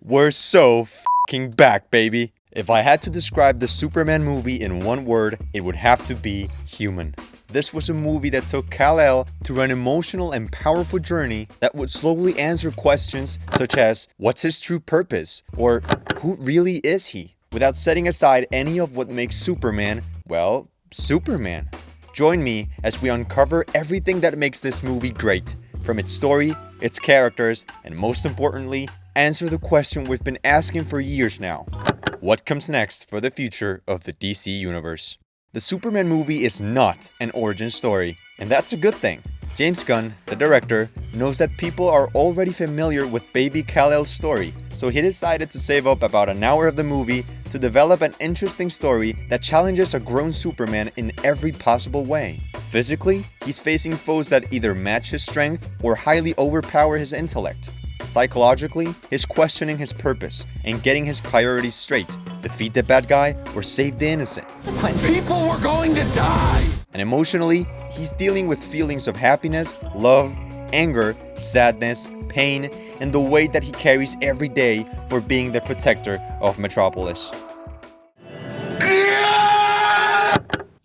We're so f***ing back, baby. If I had to describe the Superman movie in one word, it would have to be human. This was a movie that took Kal-El through an emotional and powerful journey that would slowly answer questions such as, what's his true purpose? Or, who really is he? Without setting aside any of what makes Superman, well, Superman. Join me as we uncover everything that makes this movie great, from its story, its characters, and most importantly, answer the question we've been asking for years now. What comes next for the future of the DC Universe? The Superman movie is not an origin story, and that's a good thing. James Gunn, the director, knows that people are already familiar with baby Kal-El's story, so he decided to save up about an hour of the movie to develop an interesting story that challenges a grown Superman in every possible way. Physically, he's facing foes that either match his strength or highly overpower his intellect. Psychologically, he's questioning his purpose and getting his priorities straight. Defeat the bad guy or save the innocent. People were going to die! And emotionally, he's dealing with feelings of happiness, love, anger, sadness, pain, and the weight that he carries every day for being the protector of Metropolis.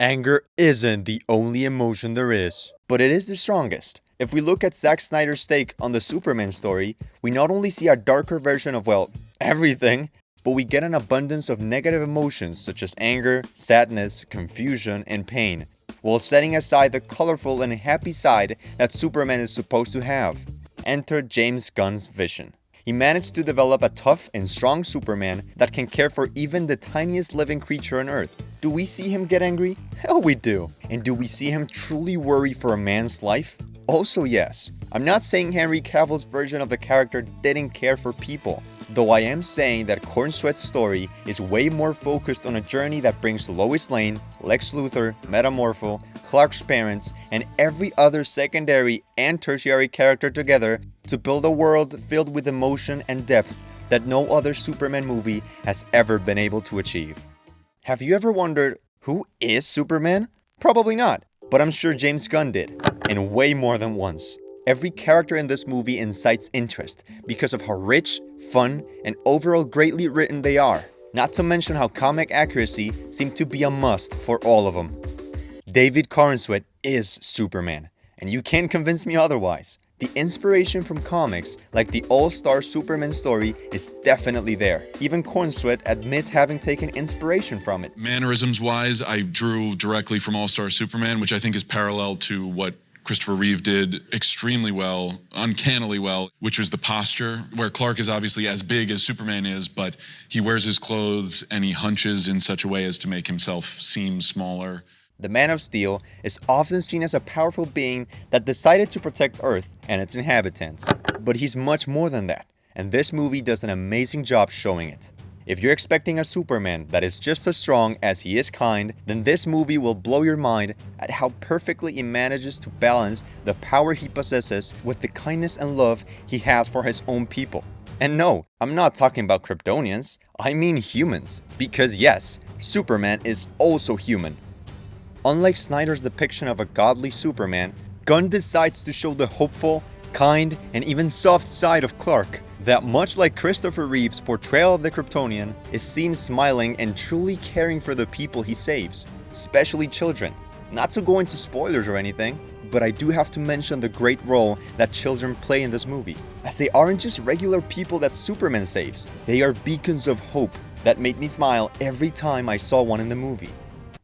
Anger isn't the only emotion there is, but it is the strongest. If we look at Zack Snyder's take on the Superman story, we not only see a darker version of, well, everything, but we get an abundance of negative emotions such as anger, sadness, confusion, and pain, while setting aside the colorful and happy side that Superman is supposed to have. Enter James Gunn's vision. He managed to develop a tough and strong Superman that can care for even the tiniest living creature on Earth. Do we see him get angry? Hell, we do. And do we see him truly worry for a man's life? Also yes. I'm not saying Henry Cavill's version of the character didn't care for people, though I am saying that Corenswet's story is way more focused on a journey that brings Lois Lane, Lex Luthor, Metamorpho, Clark's parents, and every other secondary and tertiary character together to build a world filled with emotion and depth that no other Superman movie has ever been able to achieve. Have you ever wondered, who is Superman? Probably not, but I'm sure James Gunn did, and way more than once. Every character in this movie incites interest because of how rich, fun, and overall greatly written they are. Not to mention how comic accuracy seemed to be a must for all of them. David Corenswet is Superman, and you can't convince me otherwise. The inspiration from comics, like the All-Star Superman story, is definitely there. Even Corenswet admits having taken inspiration from it. Mannerisms-wise, I drew directly from All-Star Superman, which I think is parallel to what Christopher Reeve did extremely well, uncannily well, which was the posture, where Clark is obviously as big as Superman is, but he wears his clothes and he hunches in such a way as to make himself seem smaller. The Man of Steel is often seen as a powerful being that decided to protect Earth and its inhabitants. But he's much more than that, and this movie does an amazing job showing it. If you're expecting a Superman that is just as strong as he is kind, then this movie will blow your mind at how perfectly he manages to balance the power he possesses with the kindness and love he has for his own people. And no, I'm not talking about Kryptonians, I mean humans. Because yes, Superman is also human. Unlike Snyder's depiction of a godly Superman, Gunn decides to show the hopeful, kind, and even soft side of Clark that, much like Christopher Reeve's portrayal of the Kryptonian, is seen smiling and truly caring for the people he saves, especially children. Not to go into spoilers or anything, but I do have to mention the great role that children play in this movie, as they aren't just regular people that Superman saves, they are beacons of hope that made me smile every time I saw one in the movie.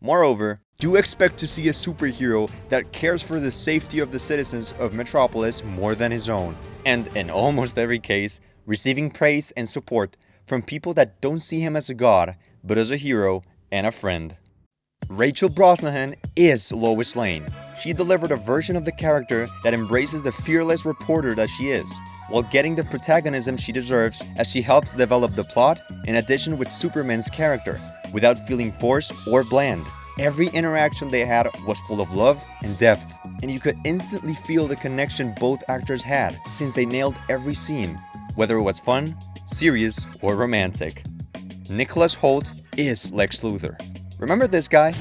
Moreover, do expect to see a superhero that cares for the safety of the citizens of Metropolis more than his own, and in almost every case, receiving praise and support from people that don't see him as a god, but as a hero and a friend. Rachel Brosnahan is Lois Lane. She delivered a version of the character that embraces the fearless reporter that she is, while getting the protagonism she deserves as she helps develop the plot in addition with Superman's character, without feeling forced or bland. Every interaction they had was full of love and depth, and you could instantly feel the connection both actors had, since they nailed every scene, whether it was fun, serious, or romantic. Nicholas Hoult is Lex Luthor. Remember this guy?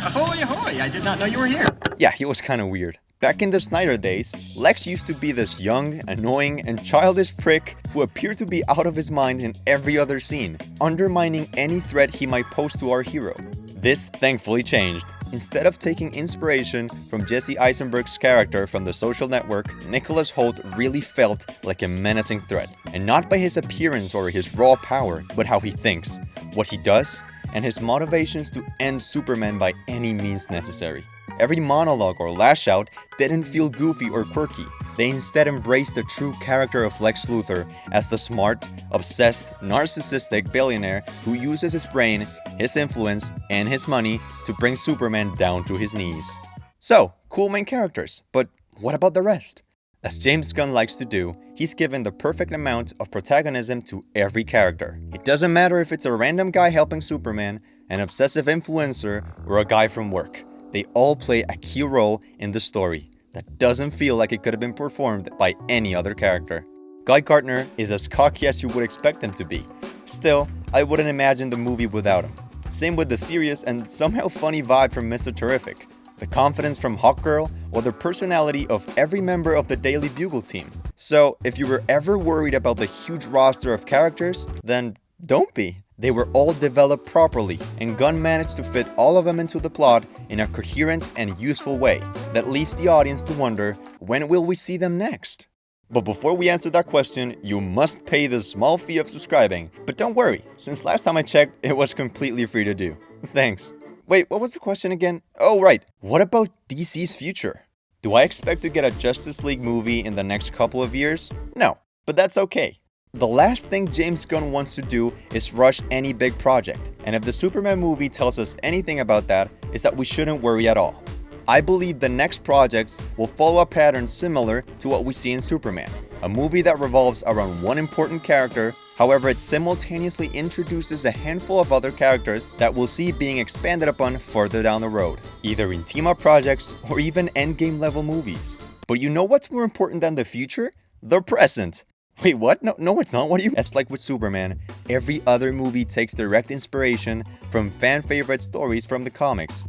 Ahoy, ahoy! I did not know you were here. Yeah, he was kinda weird. Back in the Snyder days, Lex used to be this young, annoying, and childish prick who appeared to be out of his mind in every other scene, undermining any threat he might pose to our hero. This thankfully changed. Instead of taking inspiration from Jesse Eisenberg's character from The Social Network, Nicholas Hoult really felt like a menacing threat, and not by his appearance or his raw power, but how he thinks, what he does, and his motivations to end Superman by any means necessary. Every monologue or lash out didn't feel goofy or quirky. They instead embraced the true character of Lex Luthor as the smart, obsessed, narcissistic billionaire who uses his brain, his influence, and his money to bring Superman down to his knees. So, cool main characters, but what about the rest? As James Gunn likes to do, he's given the perfect amount of protagonism to every character. It doesn't matter if it's a random guy helping Superman, an obsessive influencer, or a guy from work. They all play a key role in the story that doesn't feel like it could have been performed by any other character. Guy Gardner is as cocky as you would expect him to be. Still, I wouldn't imagine the movie without him. Same with the serious and somehow funny vibe from Mr. Terrific, the confidence from Hawkgirl, or the personality of every member of the Daily Bugle team. So, if you were ever worried about the huge roster of characters, then don't be. They were all developed properly, and Gunn managed to fit all of them into the plot in a coherent and useful way that leaves the audience to wonder, when will we see them next? But before we answer that question, you must pay the small fee of subscribing. But don't worry, since last time I checked, it was completely free to do. Thanks. Wait, what was the question again? Oh right, what about DC's future? Do I expect to get a Justice League movie in the next couple of years? No, but that's okay. The last thing James Gunn wants to do is rush any big project, and if the Superman movie tells us anything about that, is that we shouldn't worry at all. I believe the next projects will follow a pattern similar to what we see in Superman, a movie that revolves around one important character, however it simultaneously introduces a handful of other characters that we'll see being expanded upon further down the road, either in team-up projects or even endgame level movies. But you know what's more important than the future? The present! Wait, what? No, it's not. What are you? It's like with Superman. Every other movie takes direct inspiration from fan favorite stories from the comics.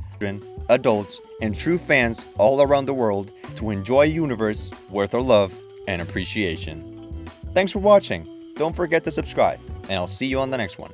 Adults, and true fans all around the world to enjoy a universe worth our love and appreciation. Thanks for watching. Don't forget to subscribe, and I'll see you on the next one.